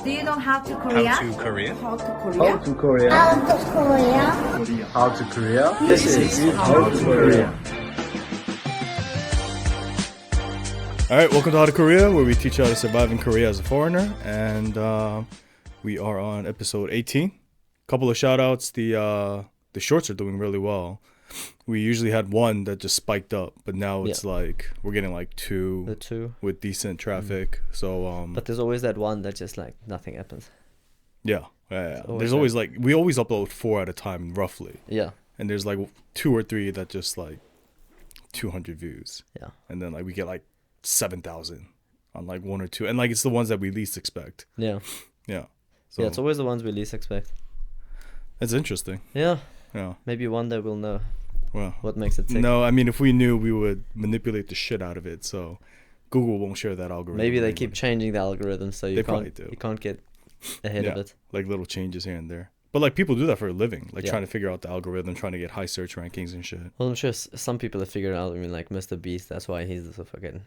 Do you know how to Korea? How to Korea? How to Korea? How to Korea. Out of Korea. How to Korea. This is How to Korea. Alright, welcome to How to Korea, where we teach you how to survive in Korea as a foreigner. And we are on episode 18. Couple of shout outs. The shorts are doing really well. We usually had one that just spiked up, but now it's like we're getting like two with decent traffic. So but there's always that one that just like nothing happens. Yeah. There's always like we always upload 4 at a time roughly. Yeah. And there's like 2 or 3 that just like 200 views. Yeah. And then like we get like 7,000 on like 1 or 2, and like it's the ones that we least expect. Yeah. Yeah. So yeah, it's always the ones we least expect. That's interesting. Yeah. Yeah. Maybe one day we'll know. Well, what makes it tick. No, I mean, if we knew, we would manipulate the shit out of it. So Google won't share that algorithm. Maybe they keep changing the algorithm, so you can't get ahead of it. Like little changes here and there. But like people do that for a living, like trying to figure out the algorithm, trying to get high search rankings and shit. Well, I'm sure some people have figured it out. I mean, like Mr. Beast, that's why he's so fucking.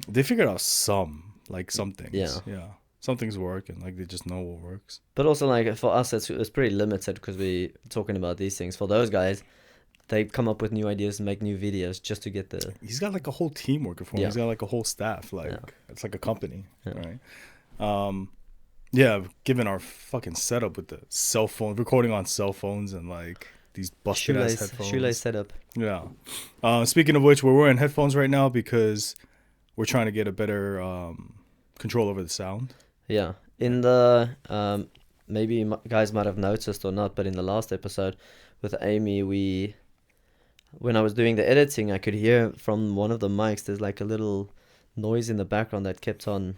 They figured out some things. Yeah. Some things work, and like they just know what works. But also, like for us, it's pretty limited because we're talking about these things. For those guys, they come up with new ideas and make new videos just to get the. He's got like a whole team working for him. Yeah. He's got like a whole staff. Like it's like a company, right? Yeah, given our fucking setup with the cell phone, recording on cell phones and like these busted ass headphones. Shoelace setup. Yeah. Speaking of which, we're wearing headphones right now because we're trying to get a better control over the sound. Yeah. In the maybe you guys might have noticed or not, but in the last episode with Amy, when I was doing the editing, I could hear from one of the mics there's like a little noise in the background that kept on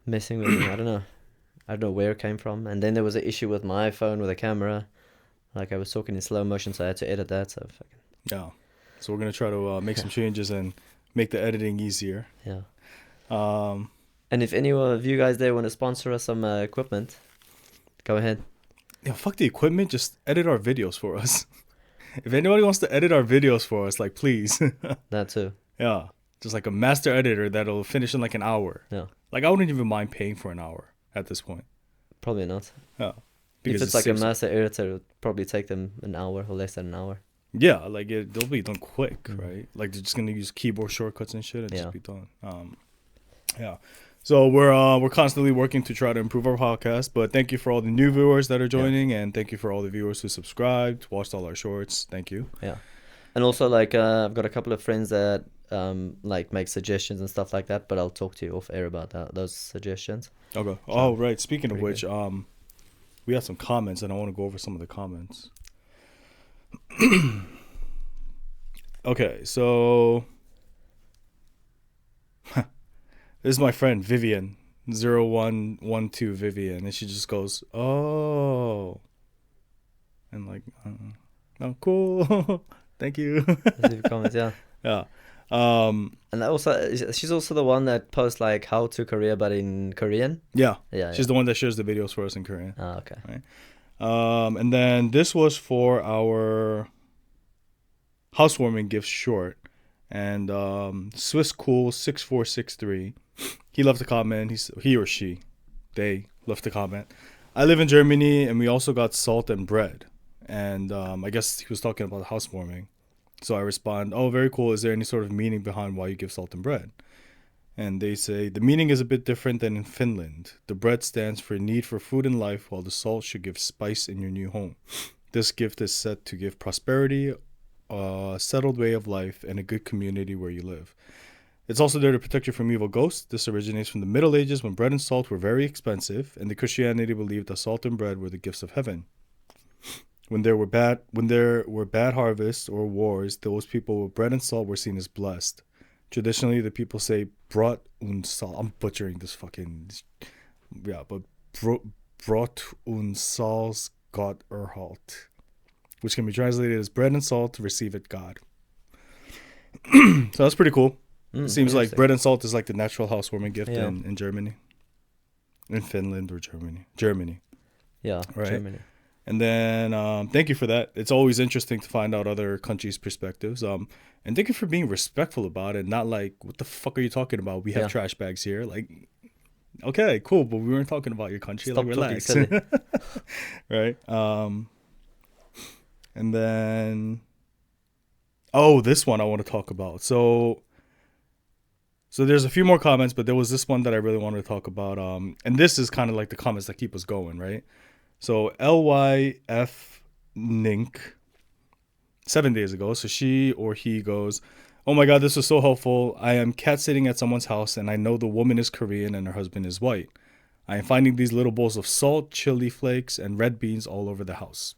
messing with me. I don't know where it came from. And then there was an issue with my phone with the camera. Like I was talking in slow motion, so I had to edit that. So yeah. So we're gonna try to make some changes and make the editing easier. Yeah. And if any of you guys there want to sponsor us some equipment, go ahead. Yeah, fuck the equipment. Just edit our videos for us. If anybody wants to edit our videos for us, like please. That too. Yeah. Just like a master editor that'll finish in like an hour. Yeah. Like I wouldn't even mind paying for an hour at this point. Probably not. Yeah. If it's like a master editor, it'll probably take them an hour or less than an hour. Yeah, like they'll be done quick, right? Like they're just gonna use keyboard shortcuts and shit and just be done. Yeah. So we're constantly working to try to improve our podcast, but thank you for all the new viewers that are joining, and thank you for all the viewers who subscribed, watched all our shorts. Thank you. Yeah, and also like I've got a couple of friends that like make suggestions and stuff like that, but I'll talk to you off air about those suggestions. Okay. Oh right. Speaking of which, we have some comments, and I want to go over some of the comments. Okay, so. This is my friend Vivian, 0112 Vivian, and she just goes, "Oh," and like, "Oh, cool, thank you." Leave comments, yeah. Yeah. And also, she's also the one that posts like how to Korea, but in Korean. Yeah. Yeah. She's the one that shares the videos for us in Korean. Oh, okay. Right. And then this was for our housewarming gift short, and Swiss Cool 6463. He left a comment. He or she, they left a comment. I live in Germany, and we also got salt and bread. And I guess he was talking about housewarming. So I respond, "Oh, very cool. Is there any sort of meaning behind why you give salt and bread?" And they say, "The meaning is a bit different than in Finland. The bread stands for need for food in life, while the salt should give spice in your new home. This gift is set to give prosperity, a settled way of life, and a good community where you live. It's also there to protect you from evil ghosts. This originates from the Middle Ages when bread and salt were very expensive, and the Christianity believed that salt and bread were the gifts of heaven. When there were bad harvests or wars, those people with bread and salt were seen as blessed. Traditionally, the people say brot und salt." I'm butchering this fucking but brot und Salz Gott erhalt, which can be translated as bread and salt receive it God. So that's pretty cool. It seems like bread and salt is like the natural housewarming gift in Germany. In Finland or Germany. Yeah, right? Germany. And then thank you for that. It's always interesting to find out other countries' perspectives. And thank you for being respectful about it. Not like, what the fuck are you talking about? We have trash bags here. Like, Okay, cool. But we weren't talking about your country. Stop like, talking relax. silly. Right. And then, oh, this one I want to talk about. So there's a few more comments, but there was this one that I really wanted to talk about. And this is kind of like the comments that keep us going, right? So LYF Nink 7 days ago. So she or he goes, "Oh my God, this was so helpful. I am cat sitting at someone's house and I know the woman is Korean and her husband is white. I am finding these little bowls of salt, chili flakes, and red beans all over the house."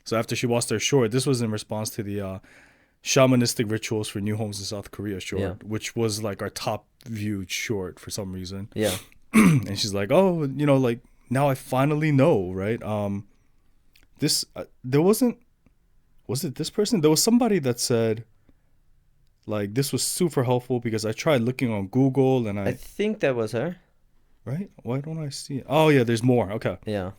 So after she watched their short, this was in response to the shamanistic rituals for new homes in South Korea short, which was like our top viewed short for some reason. Yeah. And she's like, "Oh, like now I finally know, right?" This there wasn't. Was it this person? There was somebody that said, like, this was super helpful because I tried looking on Google and I think that was her. right? Why don't I see it? Oh yeah, there's more. Okay. Yeah.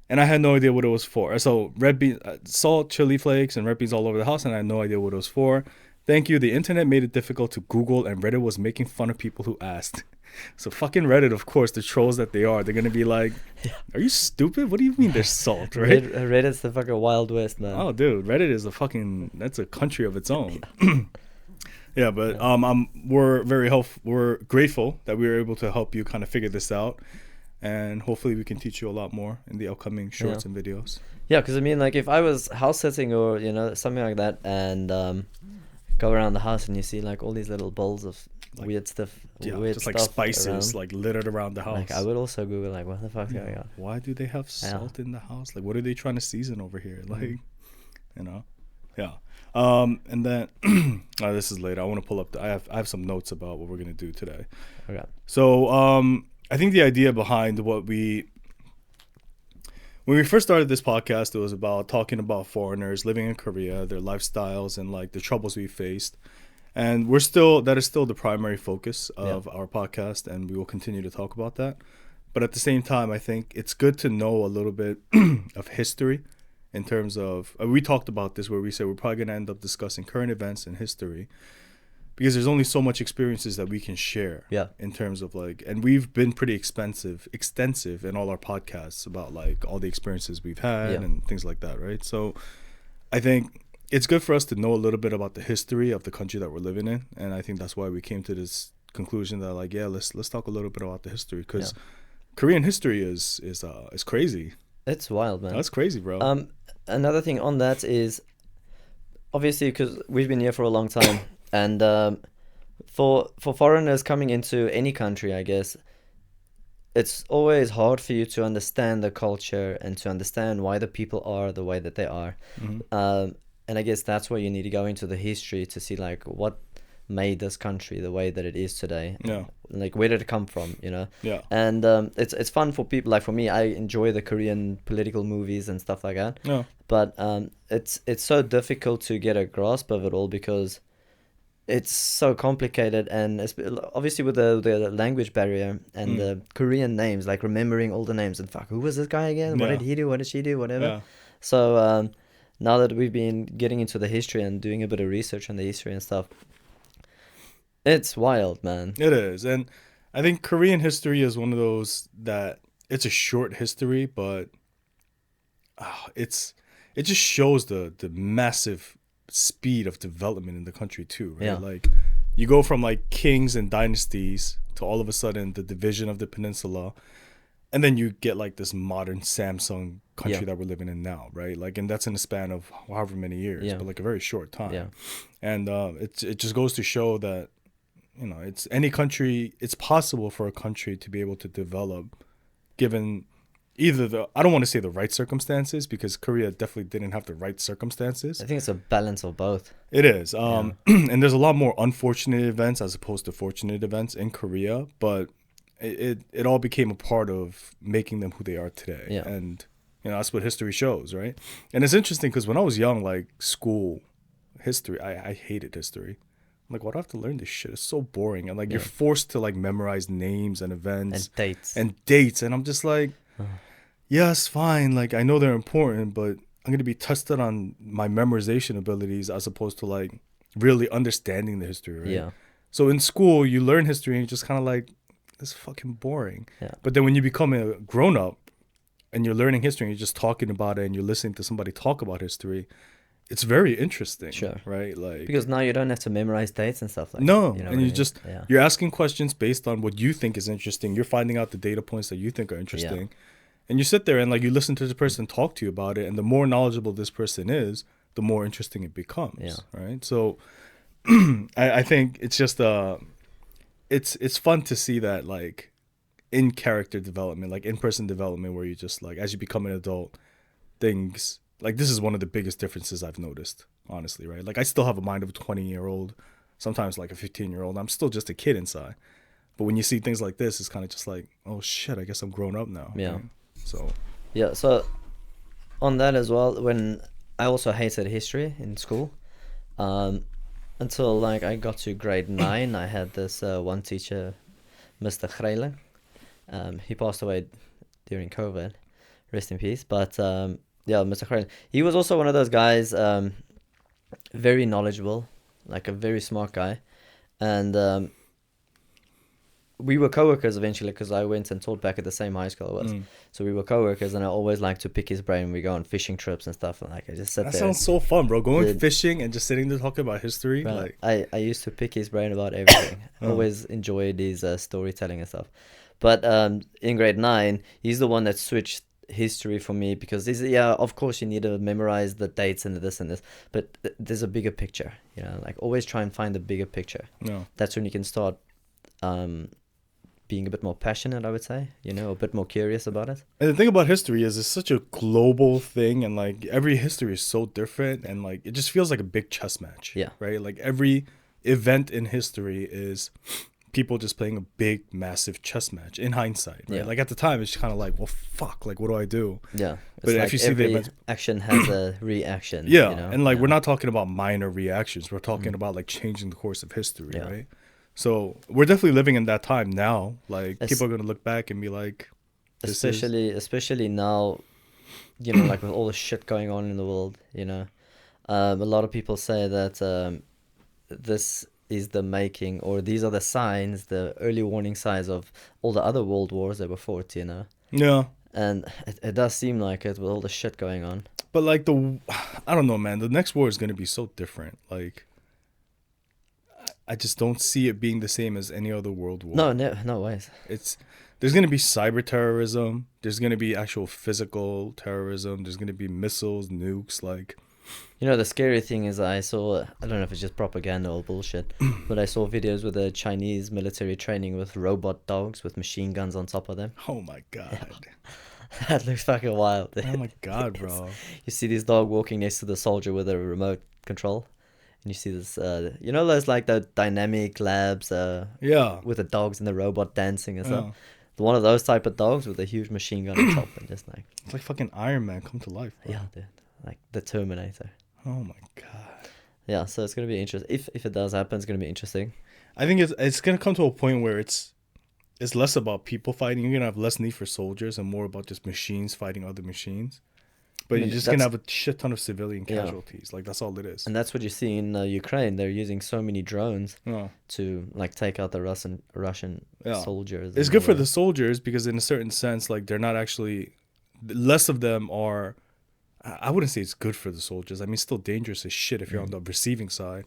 And I had no idea what it was for. So red bean, salt, chili flakes, and red beans all over the house, and I had no idea what it was for. Thank you. The internet made it difficult to Google, and Reddit was making fun of people who asked. So fucking Reddit, of course, the trolls that they are, they're gonna be like, "Are you stupid? What do you mean there's salt, right?" Reddit's the fucking Wild West, man. Oh, dude, Reddit is that's a country of its own. Yeah, but we're grateful that we were able to help you kind of figure this out, and hopefully we can teach you a lot more in the upcoming shorts and videos. Yeah, because I mean, like, if I was house sitting or something like that, and go around the house and you see like all these little bowls of weird stuff, just like spices around, like littered around the house. Like, I would also Google like, what the fuck's going on? Why do they have salt in the house? Like, what are they trying to season over here? Like, yeah. And then this is later. I want to pull up. I have some notes about what we're gonna do today. Okay. So I think the idea behind when we first started this podcast, it was about talking about foreigners living in Korea, their lifestyles, and like the troubles we faced. And that is still the primary focus of our podcast, and we will continue to talk about that. But at the same time, I think it's good to know a little bit of history in terms of, we talked about this where we said we're probably going to end up discussing current events and history because there's only so much experiences that we can share in terms of like, and we've been pretty extensive in all our podcasts about like all the experiences we've had and things like that, right? So I think it's good for us to know a little bit about the history of the country that we're living in, and I think that's why we came to this conclusion that like, let's talk a little bit about the history because Korean history is crazy. It's wild, man. That's crazy, bro. Another thing on that is obviously because we've been here for a long time, and for foreigners coming into any country, I guess it's always hard for you to understand the culture and to understand why the people are the way that they are. And I guess that's where you need to go into the history to see like what made this country the way that it is today. Yeah. Like, where did it come from, Yeah. And it's fun for people. Like, for me, I enjoy the Korean political movies and stuff like that. Yeah. But it's so difficult to get a grasp of it all because it's so complicated, and obviously with the language barrier and the Korean names, like remembering all the names and who was this guy again? What did he do? What did she do? Whatever. Yeah. So now that we've been getting into the history and doing a bit of research on the history and stuff, it's wild, man. It is. And I think Korean history is one of those that it's a short history, but it just shows the massive speed of development in the country too, right? Yeah. Like you go from like kings and dynasties to all of a sudden the division of the peninsula, and then you get like this modern Samsung country that we're living in now, right? Like, and that's in a span of however many years, but like a very short time. Yeah. And it just goes to show that it's any country. It's possible for a country to be able to develop, given either I don't want to say the right circumstances because Korea definitely didn't have the right circumstances. I think it's a balance of both. It is. And there's a lot more unfortunate events as opposed to fortunate events in Korea, but it all became a part of making them who they are today. Yeah. And that's what history shows, right? And it's interesting because when I was young, like school history, I hated history. I'm like, why do I have to learn this shit? It's so boring. And like you're forced to like memorize names and events and dates. And I'm just like, yes, fine. Like I know they're important, but I'm gonna be tested on my memorization abilities as opposed to like really understanding the history, right? Yeah. So in school, you learn history and you're just kind of like, this is fucking boring. Yeah. But then when you become a grown up and you're learning history and you're just talking about it and you're listening to somebody talk about history, it's very interesting. Sure. Right? Like, Because now you don't have to memorize dates and stuff like no, that. You know and what I you mean? just Yeah. you're asking questions based on what you think is interesting. You're finding out the data points that you think are interesting, and you sit there and like you listen to the person talk to you about it. And the more knowledgeable this person is, the more interesting it becomes. Yeah. Right. So, I think it's just it's fun to see that like in character development, like in person development, where you just like as you become an adult, things like this is one of the biggest differences I've noticed. Honestly, right? Like I still have a mind of a 20-year-old, sometimes like a 15-year-old. I'm still just a kid inside. But when you see things like this, it's kind of just like, oh shit, I guess I'm grown up now. Yeah. Right? So. Yeah. So on that as well, when I also hated history in school, until like I got to grade 9, I had this one teacher, Mr. Greiling. He passed away during COVID. Rest in peace. But yeah, Mr. Greiling. He was also one of those guys. Very knowledgeable, like a very smart guy, and we were co-workers eventually because I went and taught back at the same high school I was. So we were co-workers, and I always liked to pick his brain. We go on fishing trips and stuff, and like I just sat That there. sounds so fun, bro. Going fishing and just sitting there talking about history. Bro, Like I used to pick his brain about everything. Always enjoyed his storytelling and stuff. But in grade 9, he's the one that switched history for me because of course you need to memorize the dates and this and this, but there's a bigger picture, you know, like always try and find the bigger picture. no. That's when you can start being a bit more passionate, I would say, you know, a bit more curious about it. And the thing about history is it's such a global thing, and like every history is so different, and like it just feels like a big chess match. Yeah. Right? Like every event in history is people just playing a big, massive chess match in hindsight. Right? Yeah. Like at the time, it's kind of like, well, fuck, like what do I do? Yeah. But It's if you see the every events- action has a reaction. Yeah, you know? and like Yeah. we're not talking about minor reactions. We're talking about like changing the course of history, Yeah. right? So we're definitely living in that time now. Like Es- people are gonna look back and be like, this is- especially now, you know, like with all the shit going on in the world, you know, a lot of people say that this is the making, or these are the signs, the early warning signs of all the other world wars that were fought, you know. yeah. And it does seem like it with all the shit going on. But like I don't know, man. The next war is gonna be so different. Like, I just don't see it being the same as any other world war. No ways. There's gonna be cyber terrorism. There's gonna be actual physical terrorism. There's gonna be missiles, nukes. Like, You know, the scary thing is I saw, I don't know if it's just propaganda or bullshit, but I saw videos with the Chinese military training with robot dogs with machine guns on top of them. oh my god, That looks fucking wild. oh my god, bro. You see this dog walking next to the soldier with a remote control, and you see this, you know, those like the dynamic labs Yeah. with the dogs and the robot dancing and stuff. Yeah. One of those type of dogs with a huge machine gun on top and just like, It's like fucking Iron Man come to life, bro. yeah, dude, like the Terminator. Oh my god. Yeah, so it's gonna be interesting. If it does happen, it's gonna be interesting. I think it's gonna come to a point where it's less about people fighting. You're gonna have less need for soldiers and more about just machines fighting other machines. But I mean, you're just gonna that's- have a shit ton of civilian Yeah. casualties. Like that's all it is. And that's what you see in Ukraine. They're using so many drones Oh. to like take out the Russian Yeah. soldiers. It's and good all for that. the soldiers because in a certain sense, like they're not actually less of them are. I wouldn't say it's good for the soldiers. I mean, it's still dangerous as shit if you're on the receiving side.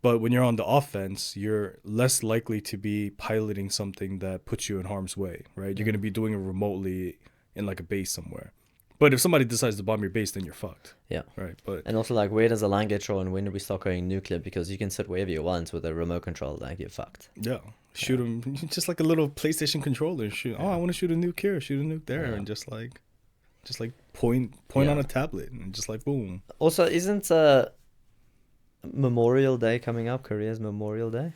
But when you're on the offense, you're less likely to be piloting something that puts you in harm's way, right? You're going to be doing it remotely in like a base somewhere. But if somebody decides to bomb your base, then you're fucked. Yeah. Right. But And also, like, where does the line get drawn? When do we start going nuclear? Because you can sit wherever you want with a remote control. Like, you're fucked. yeah, shoot them just like a little PlayStation controller. Shoot. Oh, I want to shoot a nuke here. Shoot a nuke there, Yeah. and just like point Yeah. on a tablet and just like boom. Also, isn't Memorial Day coming up? Korea's Memorial Day?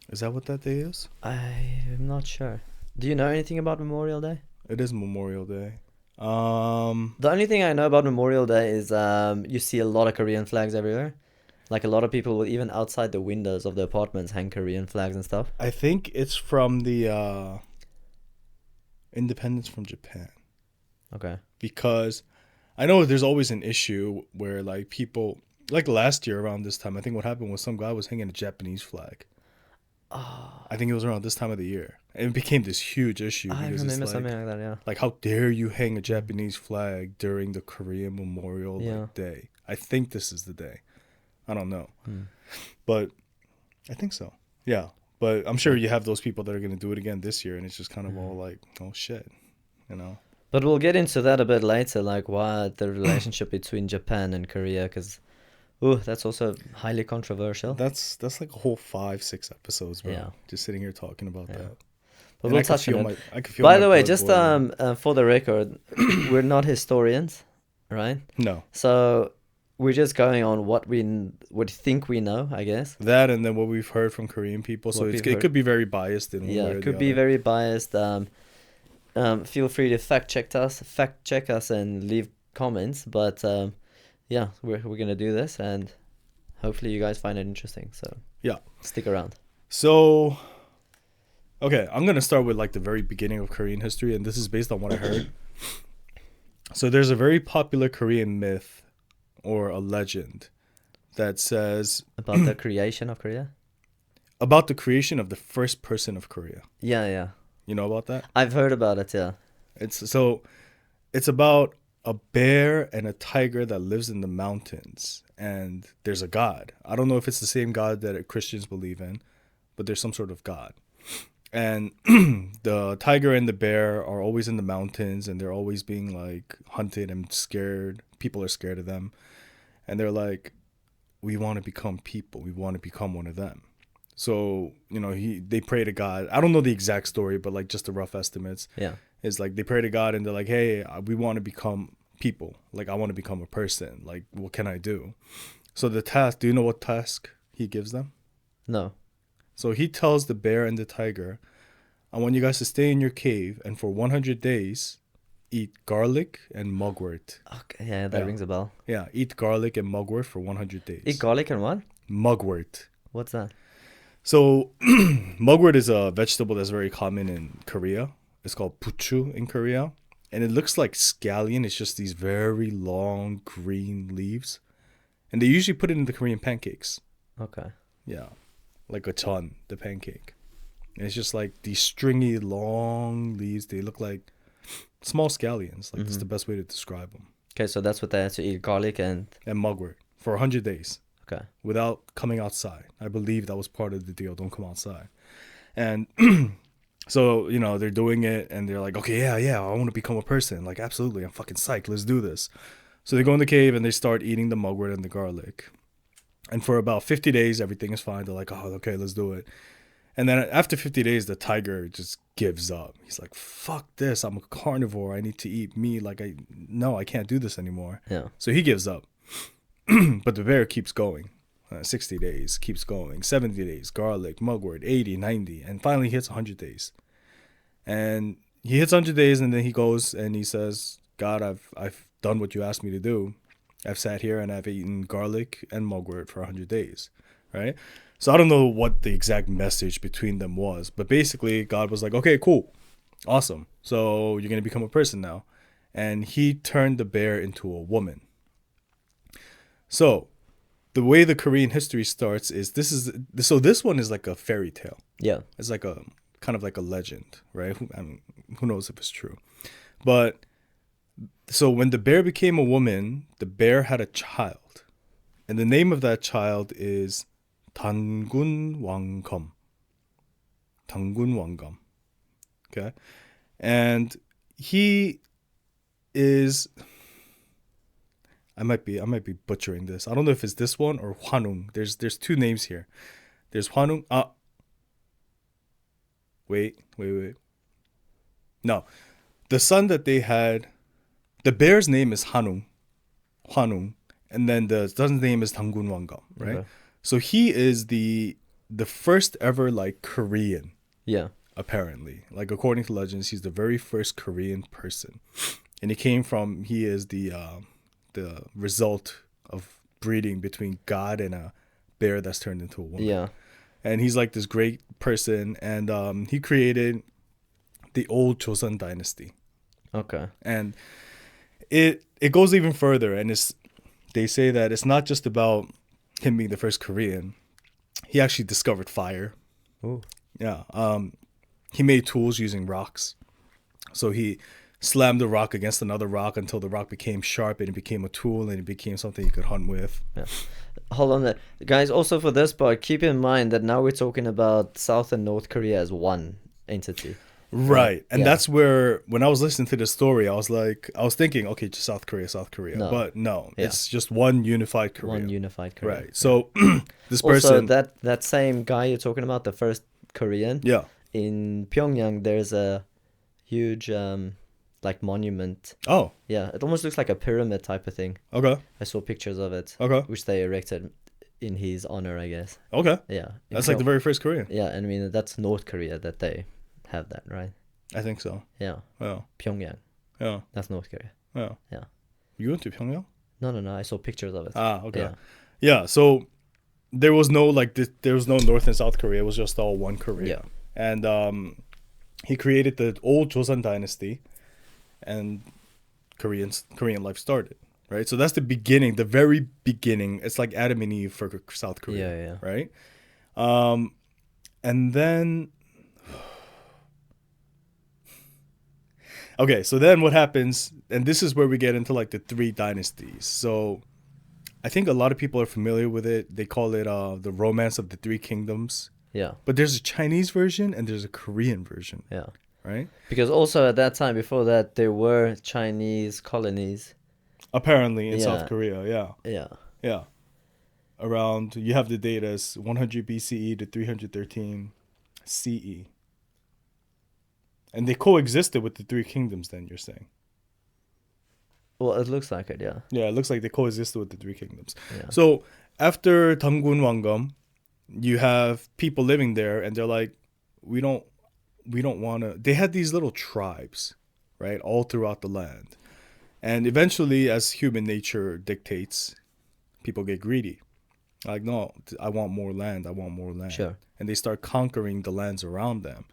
Is that what that day is? I'm not sure. Do you know anything about Memorial Day? It is Memorial Day. The only thing I know about Memorial Day is you see a lot of Korean flags everywhere. Like a lot of people will even outside the windows of the apartments hang Korean flags and stuff. I think it's from the independence from Japan. Okay. Because I know there's always an issue where like people like last year around this time, I think what happened was some guy was hanging a Japanese flag. Oh. I think it was around this time of the year. And it became this huge issue I because remember it's something like that. Yeah. like how dare you hang a Japanese flag during the Korean Memorial Yeah. Day? I think this is the day. I don't know, Hmm. but I think so. Yeah, but I'm sure you have those people that are going to do it again this year, and it's just kind of all like, oh shit, you know. But we'll get into that a bit later, like what the relationship between Japan and Korea, because that's also highly controversial. That's like a whole 5-6 episodes, bro. Yeah. Just sitting here talking about Yeah. that. But And we'll I could touch feel on my it. I could feel By my the way, blood just boiling. for the record, we're not historians, right? No, So we're just going on what we would think we know, I guess. that and then what we've heard from Korean people. So What it we've heard. could be very biased in one Yeah, way or it the could be other. very biased. Feel free to fact check us, and leave comments. But yeah, we're gonna do this, and hopefully you guys find it interesting. So Yeah. stick around. So, okay, I'm gonna start with like the very beginning of Korean history, and this is based on what I heard. So there's a very popular Korean myth or a legend that says About the creation of Korea. about the creation of the first person of Korea. Yeah. You know about that? I've heard about it. Yeah. It's about a bear and a tiger that lives in the mountains, and there's a god. I don't know if it's the same god that Christians believe in, but there's some sort of god. And the tiger and the bear are always in the mountains, and they're always being like hunted and scared. People are scared of them, and they're like, we want to become people. We want to become one of them. So, you know, they pray to God. I don't know the exact story, but like just the rough estimates. Yeah. Is like they pray to God and they're like, hey, we want to become people. Like, I want to become a person. Like, what can I do? So the task, do you know what task he gives them? No. So he tells the bear and the tiger, I want you guys to stay in your cave and for 100 days, eat garlic and mugwort. Okay. Yeah, that Yeah. rings a bell. Yeah, eat garlic and mugwort for 100 days. Eat garlic and what? Mugwort. What's that? So mugwort is a vegetable that's very common in Korea. It's called buchu in Korea. And it looks like scallion. It's just these very long green leaves. And they usually put it in the Korean pancakes. Okay. Yeah. Like a chon, the pancake. And it's just like these stringy, long leaves. They look like small scallions. Like, that's the best way to describe them. Okay, so that's what they have to eat: garlic and. And mugwort for 100 days. Okay. Without coming outside. I believe that was part of the deal. Don't come outside. And so, you know, they're doing it and they're like, okay, yeah, I want to become a person. Like, absolutely. I'm fucking psyched. Let's do this. So they go in the cave and they start eating the mugwort and the garlic. And for about 50 days, everything is fine. They're like, oh, okay, let's do it. And then after 50 days, the tiger just gives up. He's like, fuck this. I'm a carnivore. I need to eat meat. Like, I can't do this anymore. Yeah. So he gives up. But the bear keeps going. 60 days, keeps going. 70 days, garlic, mugwort, 80, 90. And finally he hits 100 days. And he hits 100 days and then he goes and he says, God, I've done what you asked me to do. I've sat here and I've eaten garlic and mugwort for 100 days, right? So I don't know what the exact message between them was. But basically, God was like, okay, cool. Awesome. So you're going to become a person now. And he turned the bear into a woman. So the way the Korean history starts is this one is like a fairy tale. Yeah. It's like a kind of like a legend, right? Who knows if it's true. But so when the bear became a woman, the bear had a child. And the name of that child is Dangun Wanggam. Dangun Wanggam. Okay? And he is, I might be butchering this. I don't know if it's this one or Hwanung. There's two names here. There's Hwanung. Wait. No. The son that they had, the bear's name is Hwanung, and then the son's name is Dangun Wanggam, right? Okay. So he is the first ever like Korean, Yeah. apparently. Like according to legends, he's the very first Korean person. And he is the result of breeding between God and a bear that's turned into a woman. Yeah. And he's like this great person, and he created the old Joseon Dynasty. Okay. And it goes even further, and they say that it's not just about him being the first Korean. He actually discovered fire. Ooh. Yeah. he made tools using rocks. So he slammed the rock against another rock until the rock became sharp and it became a tool and it became something you could hunt with. Yeah. Hold on there. Guys, also for this part, keep in mind that now we're talking about South and North Korea as one entity. Right. And Yeah. that's where, when I was listening to the story, I was thinking, okay, just South Korea. No. But no, Yeah. it's just one unified Korea. One unified Korea. Right. So this Also, person. that same guy you're talking about, the first Korean, Yeah. in Pyongyang, there's a huge like monument. Oh, Yeah, it almost looks like a pyramid type of thing. okay. I saw pictures of it, Okay. which they erected in his honor, I guess. Okay. Yeah. in That's like the very first Korean. Yeah, and I mean that's North Korea that they have that, right? I think so. Yeah, Yeah. Pyongyang. Yeah. That's North Korea. Yeah. Yeah. You went to Pyongyang? No. I saw pictures of it. Ah, okay. Yeah. Yeah. So there was no there was no North and South Korea. It was just all one Korea. Yeah. And he created the old Joseon Dynasty, and Korean life started. Right. So that's the beginning, the very beginning. It's like Adam and Eve for South Korea. Yeah. Right. And then. Okay, so then what happens, and this is where we get into like the three dynasties. So I think a lot of people are familiar with it. They call it the Romance of the Three Kingdoms. Yeah. But there's a Chinese version and there's a Korean version, Yeah. right? Because also at that time, before that, there were Chinese colonies. Apparently in Yeah. South Korea, yeah. Yeah. Yeah. Around, you have the data as 100 BCE to 313 CE. And they coexisted with the three kingdoms then, you're saying? Well, it looks like it, yeah. Yeah, it looks like they coexisted with the three kingdoms. Yeah. So after Dangun Wangam, you have people living there, and they're like, we don't want to. They had these little tribes, right, all throughout the land, and eventually, as human nature dictates, people get greedy. Like, no, I want more land. I want more land. Sure. And they start conquering the lands around them,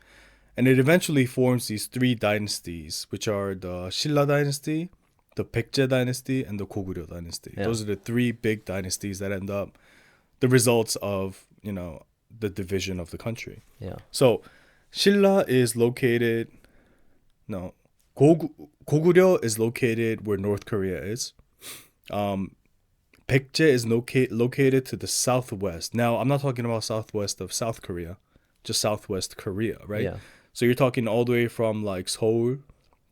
and it eventually forms these three dynasties, which are the Silla dynasty, the Baekje dynasty, and the Goguryo dynasty. Yeah. Those are the three big dynasties that end up the results of, the division of the country. Yeah. So Silla is located, no, Goguryo is located where North Korea is. Baekje is located to the southwest. Now, I'm not talking about southwest of South Korea, just southwest Korea, right? Yeah. So you're talking all the way from like Seoul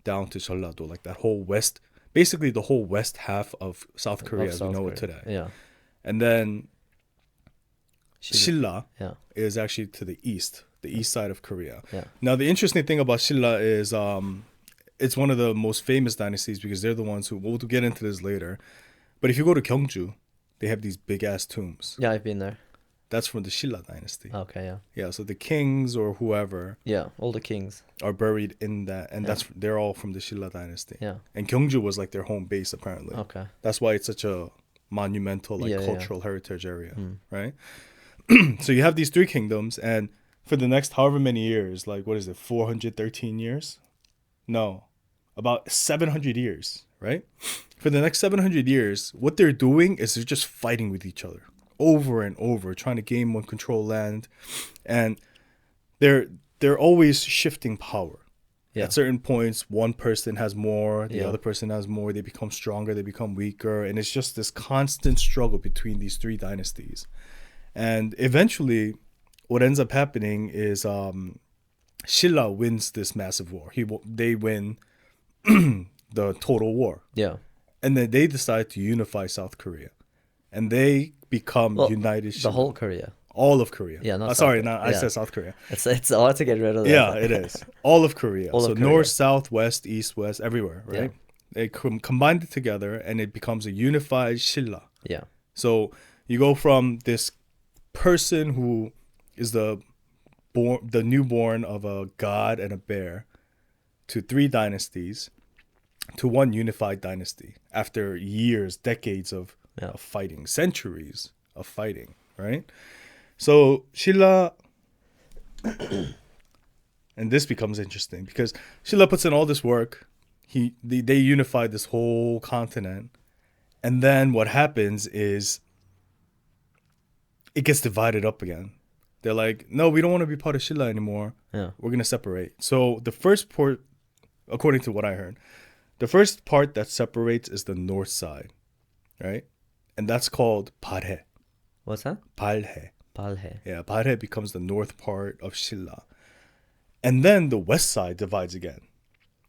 down to Jeollado, like that whole west, basically the whole west half of South Korea Of as we South know it Korea. today. Yeah. And then Silla. Silla Yeah. is actually to the east side of Korea. Yeah. Now, the interesting thing about Silla is it's one of the most famous dynasties because they're the ones who, we'll get into this later, but if you go to Gyeongju, they have these big-ass tombs. Yeah, I've been there. That's from the Silla dynasty. Okay, yeah. Yeah, so the kings or whoever Yeah, all the kings. are buried in that, and Yeah. they're all from the Silla dynasty. Yeah. And Gyeongju was like their home base, apparently. Okay. That's why it's such a monumental, like, Yeah, yeah. cultural heritage area, right? So you have these three kingdoms, and for the next however many years, like, what is it, 413 years? No, about 700 years, right? For the next 700 years, what they're doing is they're just fighting with each other over and over, trying to gain more control land, and they're always shifting power. Yeah. At certain points, one person has more, the Yeah. other person has more, they become stronger, they become weaker, and it's just this constant struggle between these three dynasties. And eventually, what ends up happening is Silla wins this massive war. They win the total war. Yeah. And then they decide to unify South Korea. And they become Well, united the Silla. whole Korea. All of Korea. Yeah, not sorry, South no, Korea. I Yeah. said South Korea. It's hard to get rid of that. Yeah, it is. All of Korea. All so of Korea. north, south, west, east, west, everywhere, right? Yeah. They combined it together and it becomes a unified Silla. Yeah. So you go from this person who is the newborn of a god and a bear to three dynasties to one unified dynasty after years, decades of fighting, centuries of fighting, right? So Silla, and this becomes interesting because Silla puts in all this work. They unified this whole continent, and then what happens is it gets divided up again. they're like, no, we don't want to be part of Shilla anymore. Yeah. We're going to separate. So the first port, according to what I heard, the first part that separates is the north side, right? And that's called 발해. What's that? 발해. 발해. Yeah, 발해 becomes the north part of Shilla. And then the west side divides again.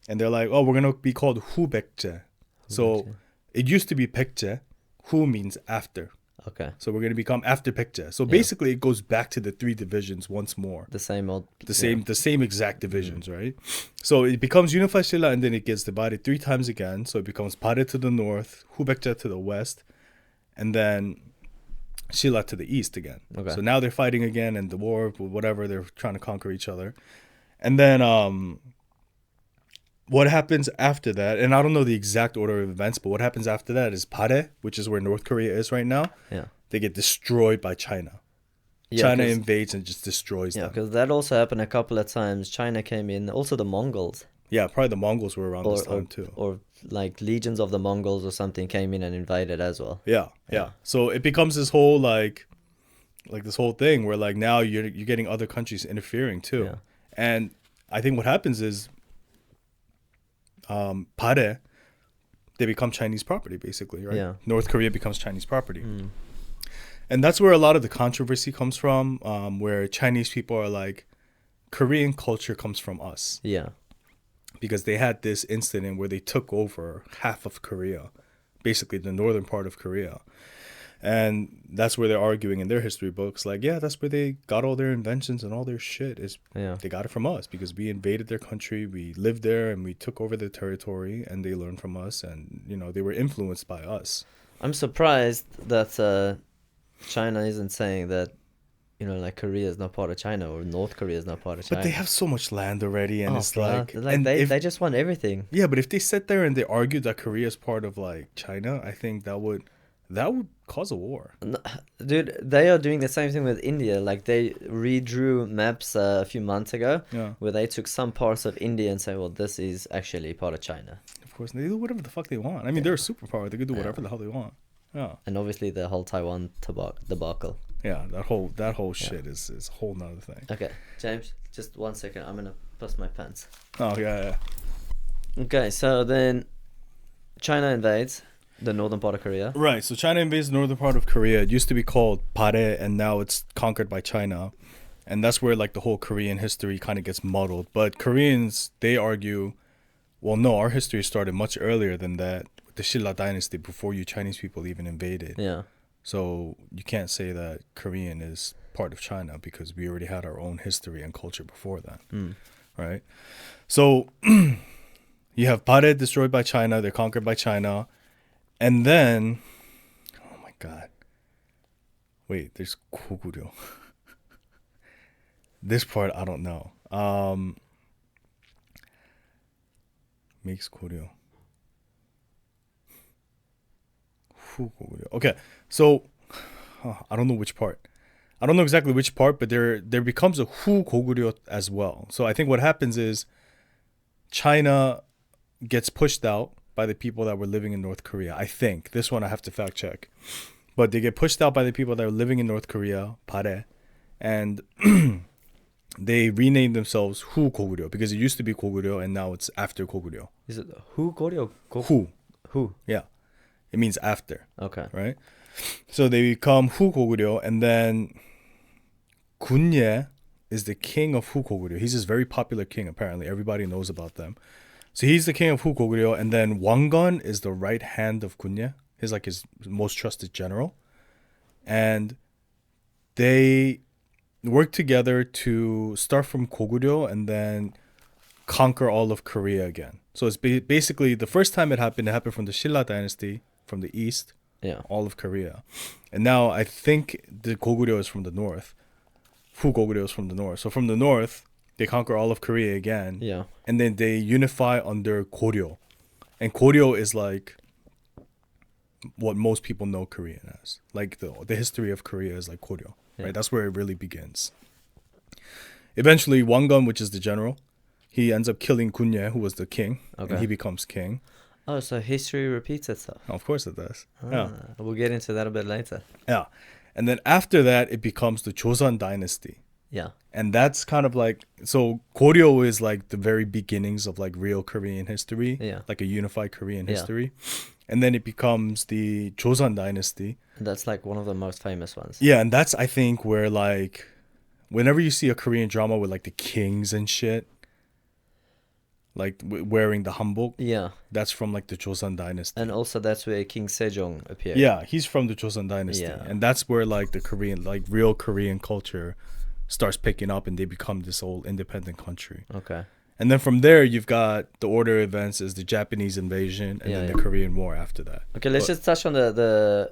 And they're like, oh, we're going to be called 후백제. So it used to be 백제. 후 means after. Okay. So we're going to become after 백제. So basically it goes back to the three divisions once more. The same old. The same exact divisions, right? So it becomes unified Shilla and then it gets divided 3 times again. So it becomes 발해 to the north, 후백제 to the west, and then Shilla to the east again. Okay. So now they're fighting again and the war, whatever, they're trying to conquer each other. And then what happens after that, and I don't know the exact order of events, but what happens after that is 발해, which is where North Korea is right now. Yeah. They get destroyed by China. Yeah, China 'cause- invades and just destroys Yeah, them. because that also happened a couple of times. China came in. Also the Mongols. Yeah, probably the Mongols were around this time too. Or like legions of the Mongols or something came in and invaded as well. Yeah. So it becomes this whole like this whole thing where like now you're getting other countries interfering too. Yeah. And I think what happens is 발해, they become Chinese property basically, right? Yeah. North Korea becomes Chinese property. And that's where a lot of the controversy comes from, where Chinese people are like, Korean culture comes from us. Yeah. Because they had this incident where they took over half of Korea, basically the northern part of Korea. And that's where they're arguing in their history books, like, yeah, that's where they got all their inventions and all their shit. They got it from us because we invaded their country, we lived there, and we took over their territory, and they learned from us, and they were influenced by us. I'm surprised that China isn't saying that, like Korea is not part of China or North Korea is not part of China. But they have so much land already, and it's bruh. like, and they just want everything. Yeah, but if they sit there and they argue that Korea is part of like China, I think that would cause a war. Dude, they are doing the same thing with India. Like they redrew maps a few months ago, where they took some parts of India and say, well, this is actually part of China. Of course, they do whatever the fuck they want. I mean, they're a superpower. They could do whatever the hell they want. Yeah. And obviously the whole Taiwan debacle. Yeah, that whole shit is a whole nother thing. Okay, James, just 1 second. I'm gonna bust my pants. Oh yeah. Okay, so then China invades the northern part of Korea. Right. So China invades the northern part of Korea. It used to be called 발해, and now it's conquered by China, and that's where like the whole Korean history kind of gets muddled. But Koreans, they argue, well, no, our history started much earlier than that, with the Silla Dynasty, before you Chinese people even invaded. Yeah. So you can't say that Korean is part of China because we already had our own history and culture before that, right? So you have 발해 destroyed by China. They're conquered by China. And then, oh my God. Wait, there's Goguryo. This part, I don't know. Makes Goguryo. Okay, so I don't know which part. I don't know exactly which part, but there becomes a 후 Goguryo as well. So I think what happens is China gets pushed out by the people that were living in North Korea. I think this one I have to fact check, but they get pushed out by the people that are living in North Korea, 발해, and they renamed themselves 후 Goguryo because it used to be Goguryo and now it's after Goguryo. Is it who Goryeo? Who? Yeah, it means after. Okay. Right. So they become 후 Goguryo, and then Gunye is the king of 후 Goguryo. He's this very popular king. Apparently, everybody knows about them. So he's the king of 후 Goguryo, and then Wangun is the right hand of Gunye. He's like his most trusted general, and they work together to start from Goguryo and then conquer all of Korea again. So it's basically the first time it happened from the Silla Dynasty from the east, all of Korea, and now I think the Goguryo is from the north. 후 Goguryo is from the north. So from the north, they conquer all of Korea again. Yeah. And then they unify under Goryeo. And Goryeo is like what most people know Korean as. Like the history of Korea is like Goryeo. Right? That's where it really begins. Eventually, Wangun, which is the general, he ends up killing Gunye, who was the king. Okay. And he becomes king. Oh, so history repeats itself. Of course it does. Yeah. We'll get into that a bit later. Yeah. And then after that, it becomes the Joseon Dynasty. Yeah. And that's kind of like, so Goryeo is like the very beginnings of like real Korean history, Yeah. like a unified Korean Yeah. history. And then it becomes the Joseon Dynasty. And that's like one of the most famous ones. Yeah, and that's, I think, where like, whenever you see a Korean drama with like the kings and shit, like wearing the hanbok, Yeah. that's from like the Joseon Dynasty. And also that's where King Sejong appeared. Yeah, he's from the Joseon Dynasty. Yeah. And that's where like the Korean, like real Korean culture starts picking up and they become this old independent country. Okay. And then from there, you've got the order of events is the Japanese invasion and Yeah, then yeah. the Korean War after that. Okay, let's But- just touch on the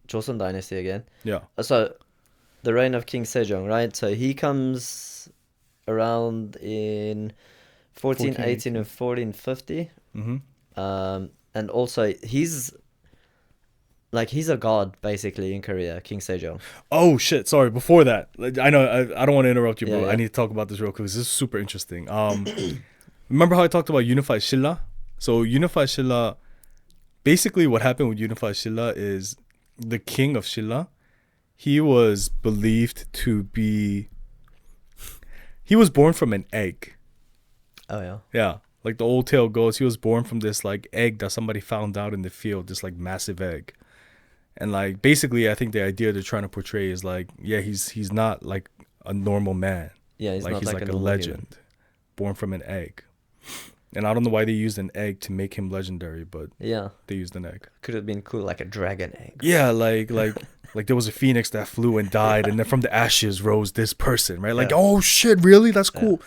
Joseon Dynasty again. Yeah. So, the reign of King Sejong, right? So he comes around in 1418 and 1450. Mm-hmm. And also he's a god basically in Korea, King Sejong. Oh, shit. Sorry. Before that, like, I know I don't want to interrupt you, Yeah, but yeah. I need to talk about this real quick 'cause this is super interesting. Remember how I talked about Unified Shilla? So Unified Shilla, basically what happened with Unified Shilla is the king of Shilla, he was believed to be, he was born from an egg. Oh yeah. Yeah. Like the old tale goes, he was born from this like egg that somebody found out in the field, this like massive egg. And like basically I think the idea they're trying to portray is like, yeah, he's not like a normal man. Yeah, he's Like not he's like like a normal human. legend. Born from an egg. And I don't know why they used an egg to make him legendary, but Yeah, they used an egg. could have been cool, like a dragon egg. Yeah, like there was a phoenix that flew and died, and then from the ashes rose this person, right? Like, Yeah. oh shit, really? That's cool.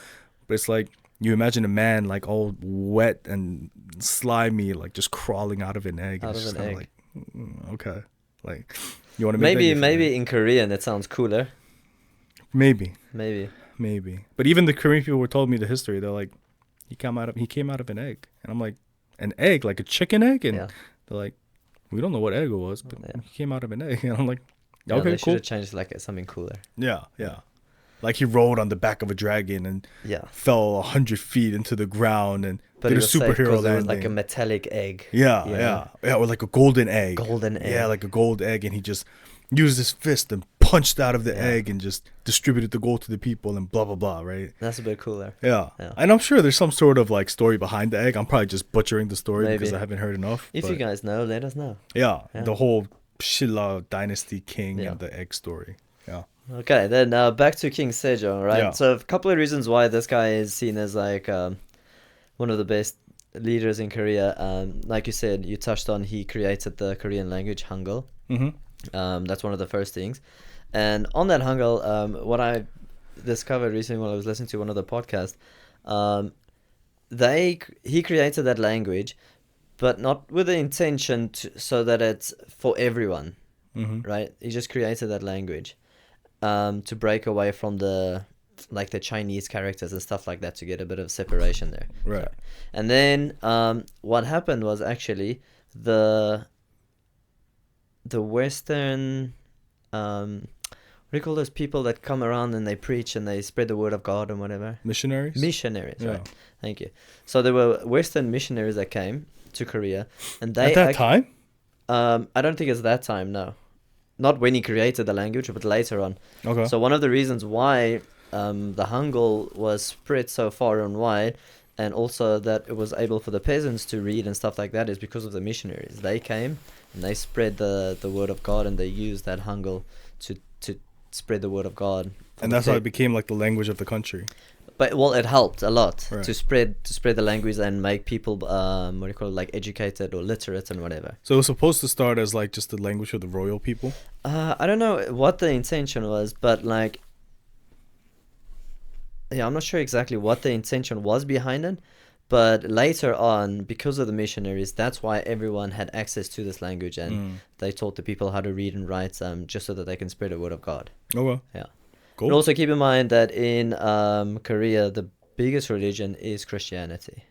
But it's like you imagine a man like all wet and slimy, like just crawling out of an egg. Out It's of just an kinda egg. like, okay, like you want to make Maybe in Korean it sounds cooler. maybe. But even the Korean people were told me the history. They're like, he came out of an egg, and I'm like, an egg, like a chicken egg, and Yeah. they're like, we don't know what egg it was, but Yeah. he came out of an egg, and I'm like, Yeah, okay, they should cool. have changed like something cooler. Yeah. Like he rode on the back of a dragon and Yeah, fell 100 feet into the ground and but did it a was safe superhero 'cause it was landing. like a metallic egg. Yeah, or like a golden egg. Golden egg. Yeah, like a gold egg, and he just used his fist and punched out of the egg and just distributed the gold to the people and blah blah blah, right? That's a bit cooler. Yeah. Yeah. And I'm sure there's some sort of like story behind the egg. I'm probably just butchering the story because Maybe. I haven't heard enough. If but you guys know, let us know. yeah, Yeah. the whole Shilla dynasty king Yeah. and the egg story. Yeah. Okay, then back to King Sejong, right? Yeah. So a couple of reasons why this guy is seen as like one of the best leaders in Korea. Like you said, you touched on, he created the Korean language Hangul. Mm-hmm. That's one of the first things. And on that Hangul, what I discovered recently when I was listening to one of the podcasts, he created that language, but not with the intention so that it's for everyone, right? He just created that language to break away from the Chinese characters and stuff like that, to get a bit of separation there. Right. And then what happened was actually the Western, what do you call those people that come around and they preach and they spread the word of God and whatever? Missionaries? Missionaries, Yeah. right? Thank you. So there were Western missionaries that came to Korea, and they At that time? I don't think it's that time, no. Not when he created the language, but later on. Okay. So one of the reasons why the Hangul was spread so far and wide, and also that it was able for the peasants to read and stuff like that, is because of the missionaries. They came and they spread the word of God, and they used that Hangul to spread the word of God. And that's how it became like the language of the country. But well, it helped a lot Right. to spread the language and make people what do you call it, like educated or literate and whatever. So it was supposed to start as like just the language of the royal people. I don't know what the intention was, but like, yeah, I'm not sure exactly what the intention was behind it. But later on, because of the missionaries, that's why everyone had access to this language, and they taught the people how to read and write, just so that they can spread the word of God. Okay. Yeah. Cool. But also keep in mind that in Korea, the biggest religion is Christianity.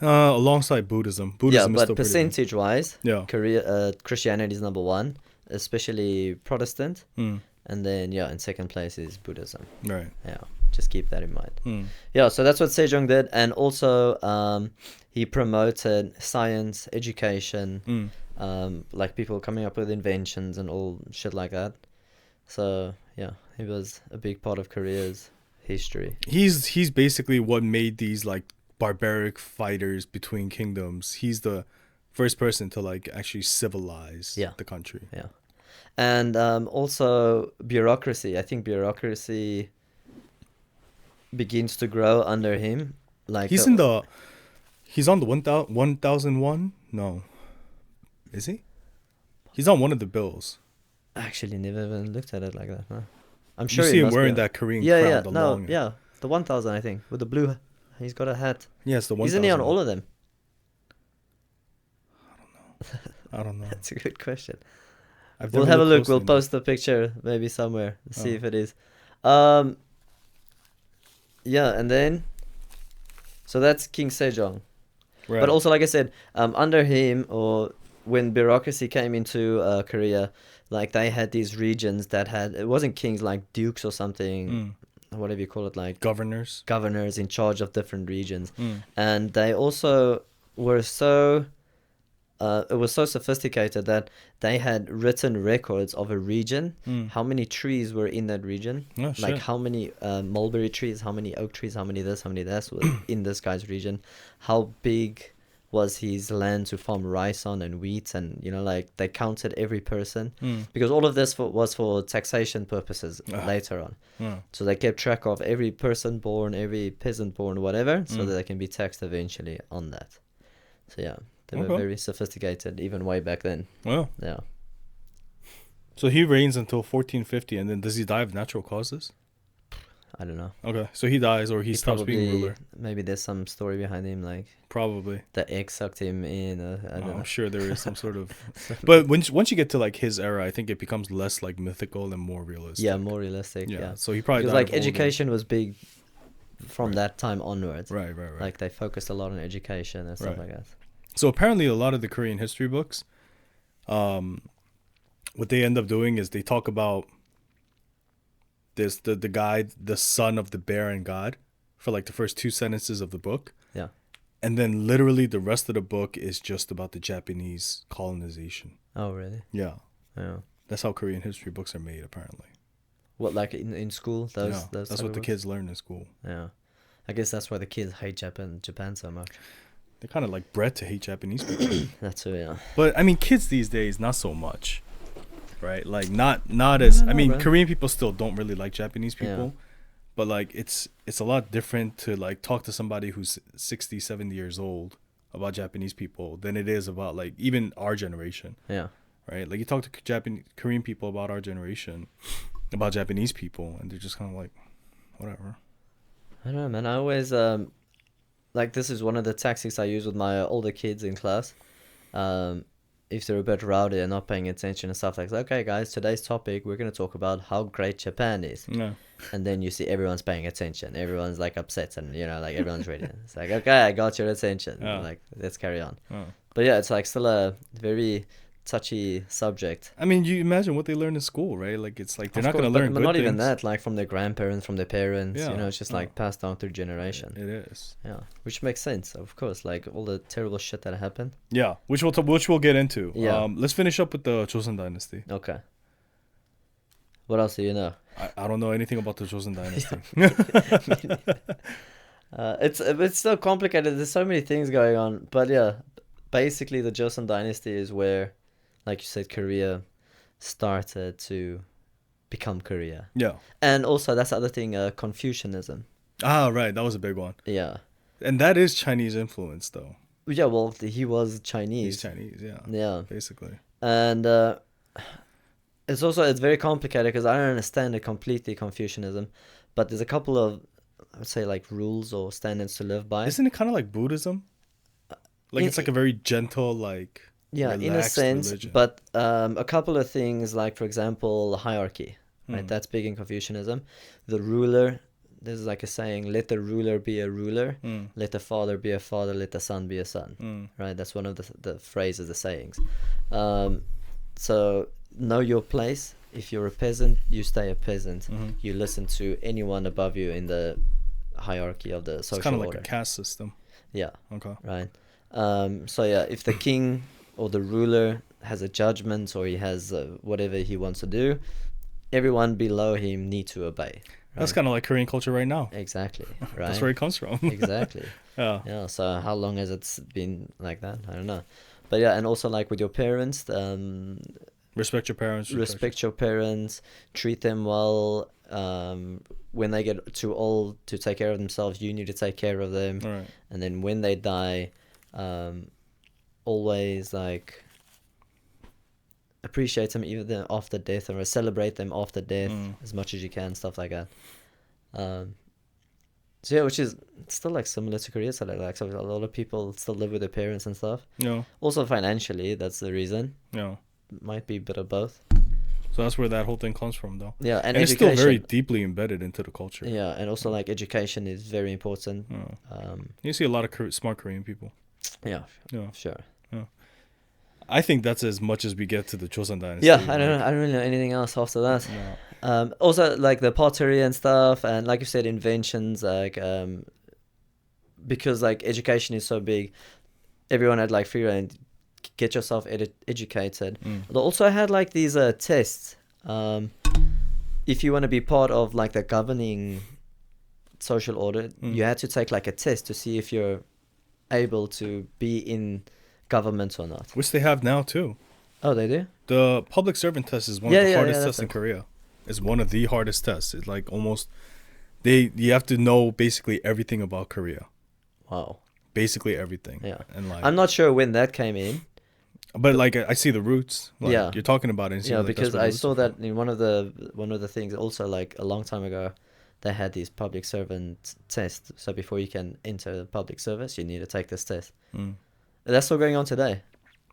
Alongside Buddhism. Buddhism is Yeah, still but pretty big. percentage-wise, Yeah. Christianity is number one, especially Protestant, Mm. and then in second place is Buddhism. Right. Yeah, just keep that in mind. Mm. Yeah, so that's what Sejong did, and also he promoted science, education, like people coming up with inventions and all shit like that. So yeah, he was a big part of Korea's history. He's basically what made these like barbaric fighters between kingdoms. He's the first person to like actually civilize the country. Yeah. And also bureaucracy. I think bureaucracy begins to grow under him. Like He's on the 1001. No, is he? He's on one of the bills. I actually never even looked at it like that. No. I'm You sure see he him must wearing be. that Korean Yeah, crown. yeah, The no, long. yeah, the 1000 I think with the blue. He's got a hat. Yes, the 1000. Isn't he on all of them? I don't know. That's a good question. I've We'll never have a looked look. We'll closely enough. post the picture maybe somewhere. See Oh. if it is. Yeah, and then, so that's King Sejong. Right. But also, like I said, under him, or when bureaucracy came into Korea, like they had these regions that had, it wasn't kings, like dukes or something, whatever you call it, like governors in charge of different regions. Mm. And they also were so, it was so sophisticated that they had written records of a region, how many trees were in that region, Oh, like shit. how many mulberry trees, how many oak trees, how many this, how many that were in this guy's region, how big was his land to farm rice on and wheat, and you know, like they counted every person because all of this was for taxation purposes later on. So they kept track of every person born, every peasant born, whatever, so that they can be taxed eventually on that. So yeah, they were very sophisticated even way back then. Well, Yeah. so he reigns until 1450, and then does he die of natural causes? I don't know. Okay, so he dies, or he stops being ruler. Maybe there's some story behind him, like Probably. the egg sucked him in. I don't know. I'm sure there is some sort of. But once you get to like his era, I think it becomes less like mythical and more realistic. Yeah, more realistic. Yeah. Yeah. So he probably Because died like of old age. education was big from that time onwards. Right. Like they focused a lot on education and stuff Right. like that. So apparently, a lot of the Korean history books, what they end up doing is they talk about this the guy, the son of the barren god, for like the first 2 sentences of the book. Yeah. And then literally the rest of the book is just about the Japanese colonization. Oh really? Yeah. Yeah. That's how Korean history books are made, apparently. What, like in school? Those Yeah, those that's type what of the books? kids learn in school. Yeah. I guess that's why the kids hate Japan so much. They're kind of like bred to hate Japanese people. That's it, yeah. But I mean, kids these days, not so much, right? Like not as. I mean, man. Korean people still don't really like Japanese people, but like it's a lot different to like talk to somebody who's 60, 70 years old about Japanese people than it is about like even our generation, Yeah. right? Like you talk to Korean people about our generation, about Japanese people, and they're just kind of like, whatever. I don't know, man. I always like, this is one of the tactics I use with my older kids in class. If they're a bit rowdy and not paying attention and stuff, like, okay, guys, today's topic, we're gonna talk about how great Japan is. Yeah. And then you see everyone's paying attention. Everyone's like upset, and you know, like everyone's ready. It's like, okay, I got your attention. Yeah. Like, let's carry on. Oh. But yeah, it's like still a very touchy subject. I mean, you imagine what they learn in school, right? Like it's like they're Of not going to course, learn but good not things. even that, like from their grandparents, from their parents. Yeah, You know, it's just like passed down through generation. It is. Yeah, which makes sense, of course. Like all the terrible shit that happened. Yeah, which we'll get into. Yeah. Let's finish up with the Joseon Dynasty. Okay. What else do you know? I don't know anything about the Joseon Dynasty. It's still complicated. There's so many things going on, but yeah, basically the Joseon Dynasty is where, like you said, Korea started to become Korea. Yeah. And also that's the other thing, Confucianism. Ah, right. That was a big one. Yeah. And that is Chinese influence, though. Yeah, well, he was Chinese. He's Chinese, yeah. Yeah. Basically. And it's very complicated because I don't understand it completely, Confucianism, but there's a couple of, I would say, like rules or standards to live by. Isn't it kind of like Buddhism? Like it's like a very gentle, like yeah, in a relaxed sense, religion. but a couple of things, like for example, hierarchy, right? That's big in Confucianism. The ruler, there's like a saying, let the ruler be a ruler, let the father be a father, let the son be a son, right? That's one of the phrases, the sayings. So know your place. If you're a peasant, you stay a peasant. You listen to anyone above you in the hierarchy of the social it's kind of like order. a caste system. Yeah. Okay. Right. So yeah, if the king or the ruler has a judgment, or he has whatever he wants to do, everyone below him need to obey. That's Right? kind of like Korean culture right now. Exactly. Right. That's where it comes from. Exactly. Yeah. Yeah. So how long has it been like that? I don't know. But yeah, and also like with your parents, Respect your parents. respect your parents, treat them well. When they get too old to take care of themselves, you need to take care of them. All right. And then when they die, always like appreciate them even after death, or celebrate them after death as much as you can, stuff like that. So yeah, which is still like similar to Korea. So like so a lot of people still live with their parents and stuff. Yeah. Also financially, that's the reason. Yeah. Might be a bit of both. So that's where that whole thing comes from, though. Yeah, and it's education. still very deeply embedded into the culture. Yeah, and also like education is very important. You see a lot of smart Korean people. Yeah, Yeah. sure. I think that's as much as we get to the Joseon Dynasty. Yeah, I don't know. I don't really know anything else after that. No. Also, like the pottery and stuff, and like you said, inventions. Like, because like education is so big, everyone had like free rein. Get yourself educated. They also had like these tests. If you want to be part of like the governing social order, you had to take like a test to see if you're able to be in government or not. Which they have now too. Oh, they do? The public servant test is one of the hardest tests in it. Korea. It's one of the hardest tests. It's like almost you have to know basically everything about Korea. Wow. Basically everything. Yeah. And like I'm not sure when that came in. but like I see the roots. Like, Yeah. You're talking about it. And Yeah, like, because I saw that in one of the things also like a long time ago, they had these public servant tests. So before you can enter the public service, you need to take this test. That's still going on today.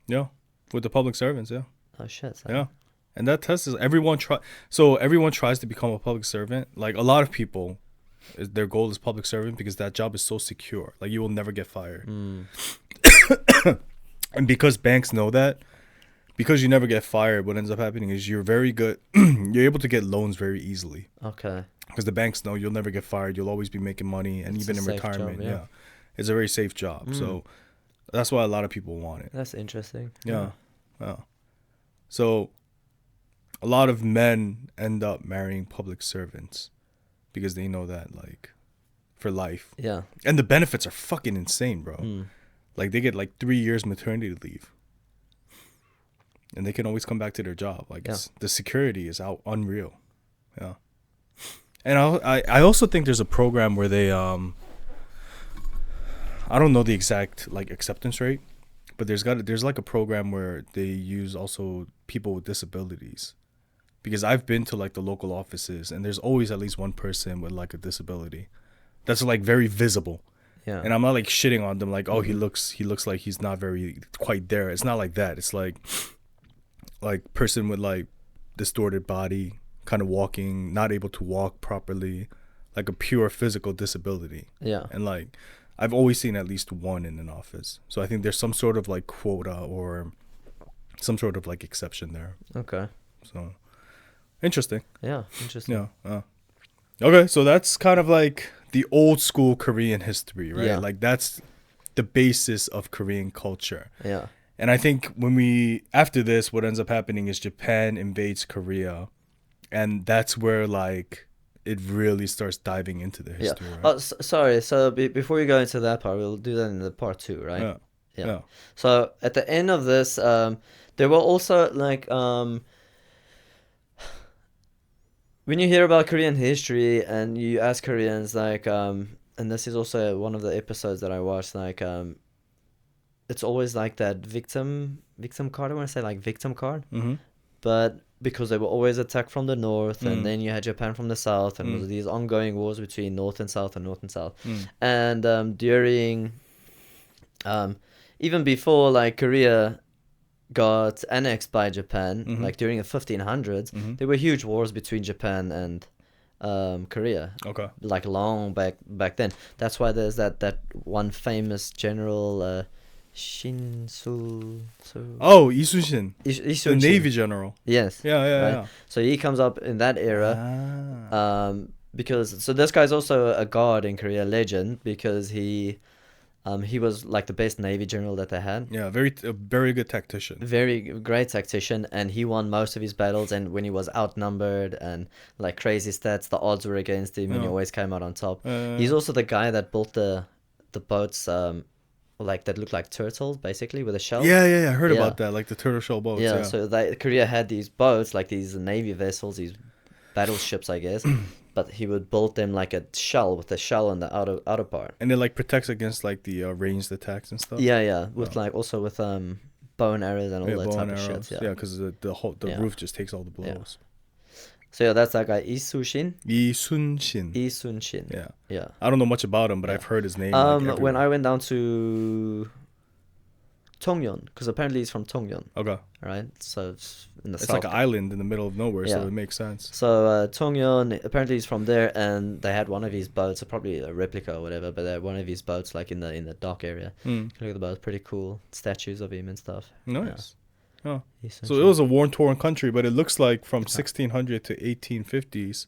Yeah, with the public servants. Yeah. Oh shit. Yeah, and that test is everyone tries to become a public servant. Like a lot of people, their goal is public servant because that job is so secure. Like you will never get fired. And because banks know that, because you never get fired, what ends up happening is you're very good. You're able to get loans very easily. Okay. Because the banks know you'll never get fired. You'll always be making money, and It's even a in safe retirement, job, yeah. it's a very safe job. So that's why a lot of people want it. That's interesting. Yeah. So a lot of men end up marrying public servants because they know that like for life. Yeah. And the benefits are fucking insane, bro. Like they get like 3 years maternity leave. And they can always come back to their job. Like the security is out unreal. Yeah. And I also think there's a program where they I don't know the exact like acceptance rate, but there's like a program where they use also people with disabilities, because I've been to like the local offices and there's always at least one person with like a disability that's like very visible. Yeah. And I'm not like shitting on them like, oh, he looks like he's not very quite there. It's not like that. It's like person with like distorted body, kind of walking, not able to walk properly, like a pure physical disability. Yeah. And like I've always seen at least one in an office. So I think there's some sort of like quota or some sort of like exception there. Okay. So interesting. Yeah. Interesting. Yeah. Okay, so that's kind of like the old school Korean history, right? Yeah. Like that's the basis of Korean culture. Yeah. And I think after this, what ends up happening is Japan invades Korea, and that's where like it really starts diving into the history. Yeah. Right? Oh, sorry. So before we go into that part, we'll do that in the part 2, right? Yeah. So at the end of this, there were also like when you hear about Korean history and you ask Koreans like and this is also one of the episodes that I watched, like it's always like that victim card. I want to say like victim card, but because they were always attacked from the north, and then you had Japan from the south, and there was these ongoing wars between north and south, and during even before like Korea got annexed by Japan, like during the 1500s, there were huge wars between Japan and Korea. Okay. Like long back then. That's why there's that one famous general. Oh, Lee Sun-shin, the the Navy general. Yes. Yeah. So he comes up in that era, because this guy's also a god in Korea, legend, because he He was like the best Navy general that they had. Yeah, a very good tactician. Very great tactician, and he won most of his battles. And when he was outnumbered and like crazy stats, the odds were against him, and he always came out on top. He's also the guy that built the boats, like that look like turtles, basically with a shell. Yeah. I heard about that, like the turtle shell boats. Yeah. So Korea had these boats, like these Navy vessels, these battleships, I guess. But he would build them like a shell with the shell on the outer part. And it like protects against like the ranged attacks and stuff. Yeah. With like also with bow and arrows and all that type of shit. Yeah, because the roof just takes all the blows. So yeah, that's that guy Lee Sun-shin. Lee Sun-shin. Lee Sun-shin. Yeah. I don't know much about him, but I've heard his name. When I went down to Tongyeon, because apparently he's from Tongyeon. Okay. Right. So it's in the it's south. like an island in the middle of nowhere, so it makes sense. So Tongyeon, apparently he's from there, and they had one of his boats, probably a replica or whatever, but they had one of his boats like in the dock area. Look at the boat, pretty cool statues of him and stuff. Nice. Oh. So it was a war-torn country, but it looks like from 1600 to 1850s,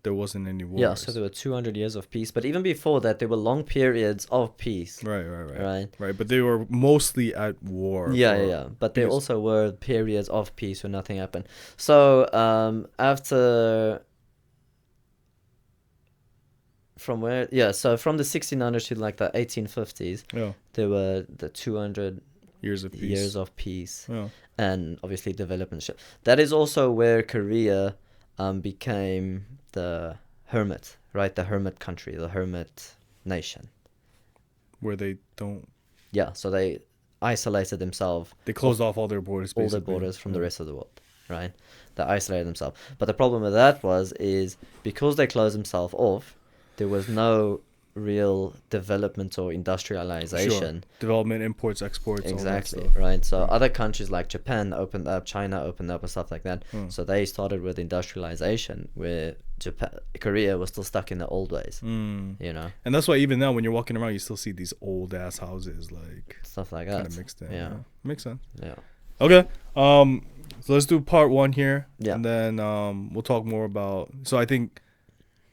there wasn't any wars. Yeah, so there were 200 years of peace, but even before that, there were long periods of peace. Right. But they were mostly at war. Yeah. But there also were periods of peace where nothing happened. So after... From where? Yeah, so from the 1600s to like the 1850s, there were the 200... years of peace and obviously development. That is also where Korea became the hermit, right? The hermit country, the hermit nation. Where they don't... Yeah, so they isolated themselves. They closed off all their borders, basically. All their borders from the rest of the world, right? They isolated themselves. But the problem with that is because they closed themselves off, there was no real development or industrialization. Development, imports, exports. Exactly, all that stuff. right? So other countries like Japan opened up, China opened up and stuff like that. So they started with industrialization, where Korea was still stuck in the old ways, you know? And that's why even now when you're walking around, you still see these old ass houses, like stuff like that. Kind of mixed in. Yeah. Makes sense. Yeah. Okay. So let's do part 1 here. Yeah. And then we'll talk more about... So I think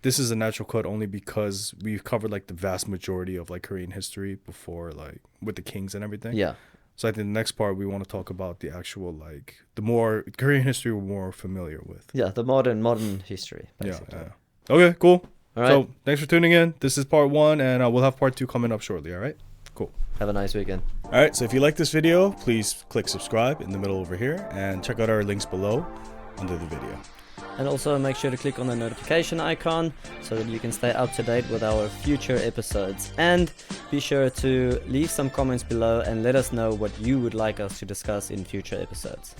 this is a natural cut only because we've covered like the vast majority of like Korean history before, like with the kings and everything. Yeah. So I think the next part we want to talk about the actual like the more Korean history we're more familiar with. Yeah, the modern history, basically. Yeah. Okay, cool. All right. So thanks for tuning in. This is part 1, and we'll have part 2 coming up shortly. All right. Cool. Have a nice weekend. All right. So if you like this video, please click subscribe in the middle over here, and check out our links below under the video. And also make sure to click on the notification icon so that you can stay up to date with our future episodes. And be sure to leave some comments below and let us know what you would like us to discuss in future episodes.